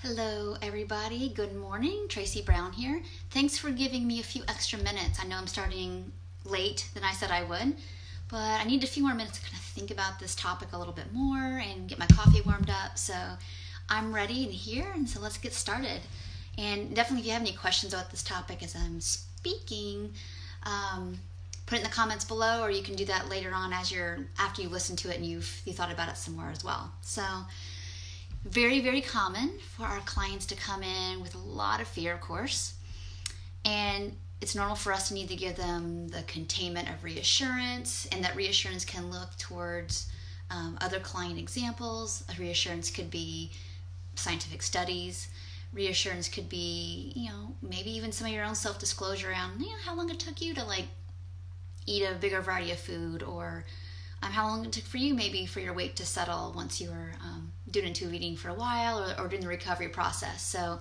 Hello everybody, good morning. Tracy Brown here. Thanks for giving me a few extra minutes. I know I'm starting late than I said I would, but I need a few more minutes to kind of think about this topic a little bit more and get my coffee warmed up. So I'm ready and here, and so let's get started. And definitely if you have any questions about this topic as I'm speaking, put it in the comments below, or you can do that later on after you listen to it and you thought about it some more as well. So very, very common for our clients to come in with a lot of fear, of course. And it's normal for us to need to give them the containment of reassurance, and that reassurance can look towards other client examples. A reassurance could be scientific studies. Reassurance could be, maybe even some of your own self-disclosure around, how long it took you to eat a bigger variety of food, or how long it took for you maybe for your weight to settle once you were doing intuitive eating for a while, or during the recovery process. So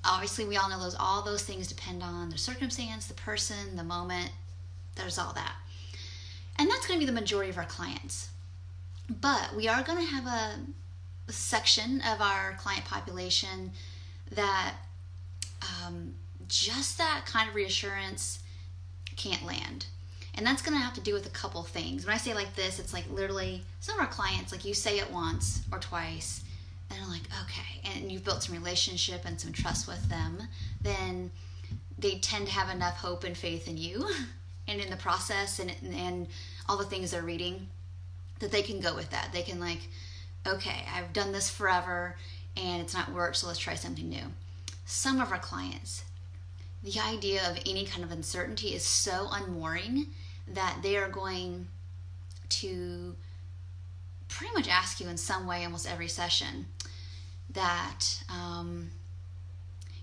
obviously we all know all those things depend on the circumstance, the person, the moment. There's all that. And that's going to be the majority of our clients. But we are going to have a section of our client population that just that kind of reassurance can't land. And that's going to have to do with a couple things. When I say like this, it's like literally some of our clients, you say it once or twice, and they're like, okay, and you've built some relationship and some trust with them, then they tend to have enough hope and faith in you and in the process and all the things they're reading that they can go with that. They can okay, I've done this forever and it's not worked, so let's try something new. Some of our clients, the idea of any kind of uncertainty is so unmooring that they are going to pretty much ask you in some way almost every session that,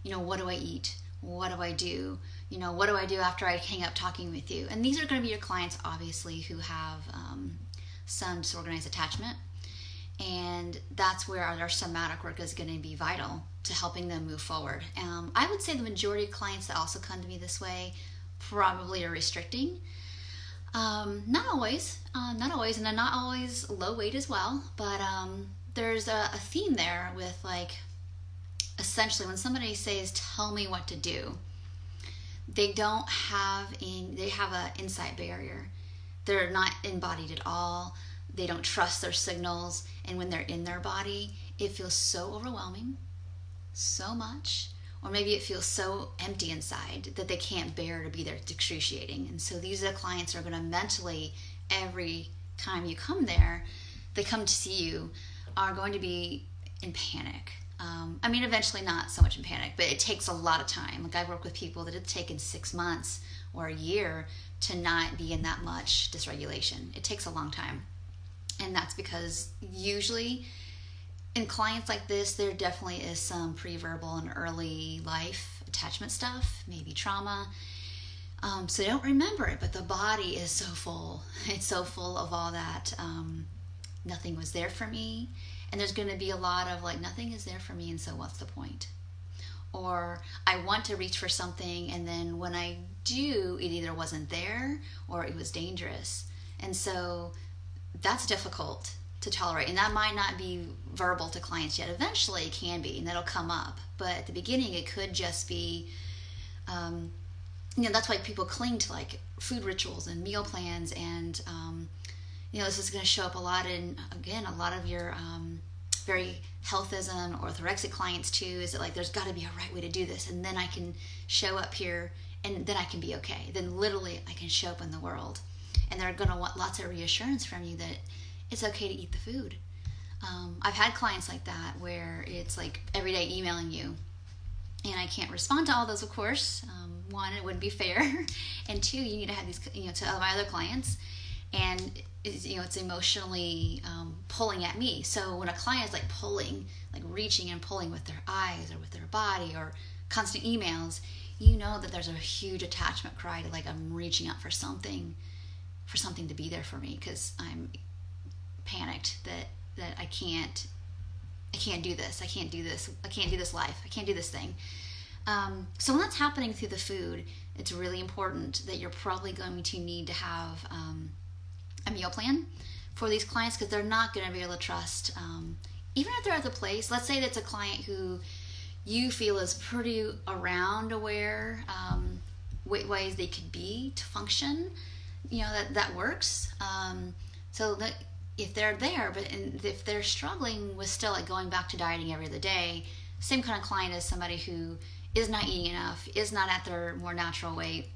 what do I eat? What do I do? What do I do after I hang up talking with you? And these are going to be your clients, obviously, who have some disorganized attachment. And that's where our somatic work is going to be vital to helping them move forward. I would say the majority of clients that also come to me this way probably are restricting. Not always, and they're not always low weight as well, but there's a theme there with essentially when somebody says, tell me what to do, they have an insight barrier. They're not embodied at all. They don't trust their signals, and when they're in their body, it feels so overwhelming, so much, or maybe it feels so empty inside that they can't bear to be there. It's excruciating. And so these are the clients who are going to mentally, every time you come there, they come to see you, are going to be in panic. Eventually not so much in panic, but it takes a lot of time. I work with people that it's taken 6 months or a year to not be in that much dysregulation. It takes a long time. And that's because usually in clients like this, there definitely is some pre-verbal and early life attachment stuff, maybe trauma. So they don't remember it, but the body is so full. It's so full of all that. Nothing was there for me. And there's going to be a lot of nothing is there for me, and so what's the point? Or I want to reach for something, and then when I do, it either wasn't there or it was dangerous. And so that's difficult to tolerate, and that might not be verbal to clients yet. Eventually it can be, and that'll come up, but at the beginning it could just be that's why people cling to food rituals and meal plans, and this is going to show up a lot in, again, a lot of your very healthism orthorexic clients too, is that there's got to be a right way to do this, and then I can show up here and then I can be okay, then literally I can show up in the world. And they're going to want lots of reassurance from you that it's okay to eat the food. I've had clients like that where it's every day emailing you, and I can't respond to all those, of course. One, it wouldn't be fair, and two, you need to have these, to my other clients, and it's emotionally pulling at me. So when a client is pulling, reaching and pulling with their eyes or with their body or constant emails, that there's a huge attachment cry to I'm reaching out for something to be there for me, because I'm panicked that I can't do this. I can't do this. I can't do this life. I can't do this thing. So when that's happening through the food, it's really important that you're probably going to need to have a meal plan for these clients, because they're not going to be able to trust, even if they're at the place. Let's say that's a client who you feel is pretty around aware, ways they could be to function, that works. So that if they're there, but if they're struggling with still like going back to dieting every other day, same kind of client as somebody who is not eating enough, is not at their more natural weight,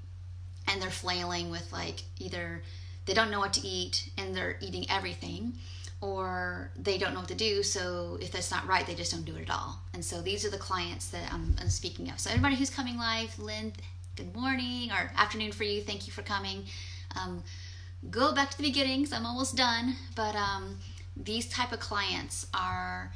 and they're flailing with like either they don't know what to eat and they're eating everything, or they don't know what to do, so if that's not right, they just don't do it at all. And so these are the clients that I'm speaking of. So everybody who's coming live, Lynn, good morning or afternoon for you. Thank you for coming. Go back to the beginnings. I'm almost done. But these type of clients are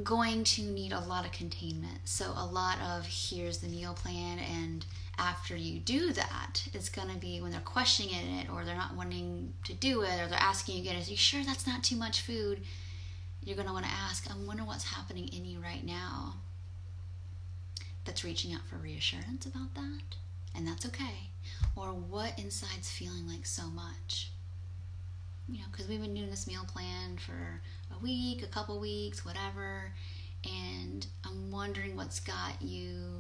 going to need a lot of containment. So a lot of here's the meal plan, and after you do that, it's going to be when they're questioning it or they're not wanting to do it or they're asking you again, are you sure that's not too much food? You're going to want to ask, I wonder what's happening in you right now that's reaching out for reassurance about that, and that's okay. Or what inside's feeling like so much? Because we've been doing this meal plan for a week, a couple weeks, whatever, and I'm wondering what's got you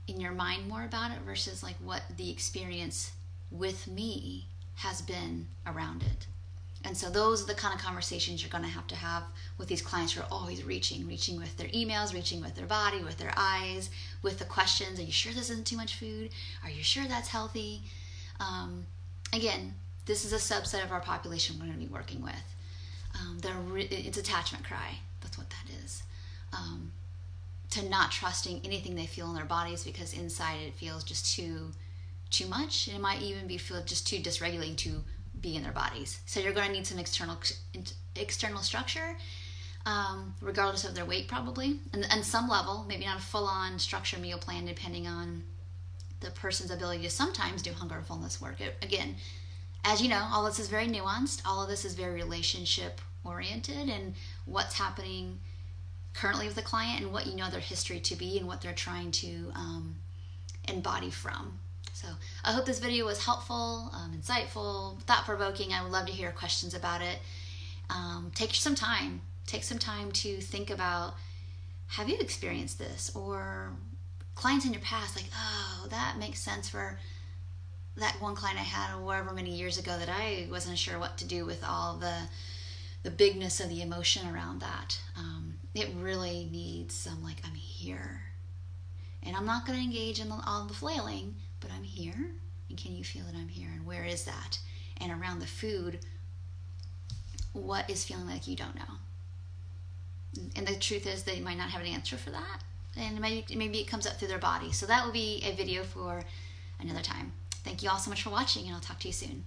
in your mind more about it versus like what the experience with me has been around it. And so those are the kind of conversations you're going to have with these clients who are always reaching with their emails, reaching with their body, with their eyes, with the questions. Are you sure this isn't too much food? Are you sure that's healthy? Again, this is a subset of our population we're going to be working with. It's attachment cry. That's what that is. To not trusting anything they feel in their bodies because inside it feels just too much. And it might even feel just too dysregulating to be in their bodies. So you're going to need some external structure, regardless of their weight probably, and some level, maybe not a full-on structured meal plan, depending on the person's ability to sometimes do hunger and fullness work. Again, as you know, all this is very nuanced. All of this is very relationship oriented, and what's happening currently with the client and what their history to be and what they're trying to embody from. So I hope this video was helpful, insightful, thought-provoking. I would love to hear questions about it. Take some time to think about, have you experienced this? Or clients in your past, like, oh, that makes sense for that one client I had however many years ago that I wasn't sure what to do with all the bigness of the emotion around that. It really needs some like, I'm here. And I'm not going to engage in all the flailing, but I'm here. And can you feel that I'm here? And where is that? And around the food, what is feeling like you don't know? And the truth is they might not have an answer for that. And maybe it comes up through their body. So that will be a video for another time. Thank you all so much for watching, and I'll talk to you soon.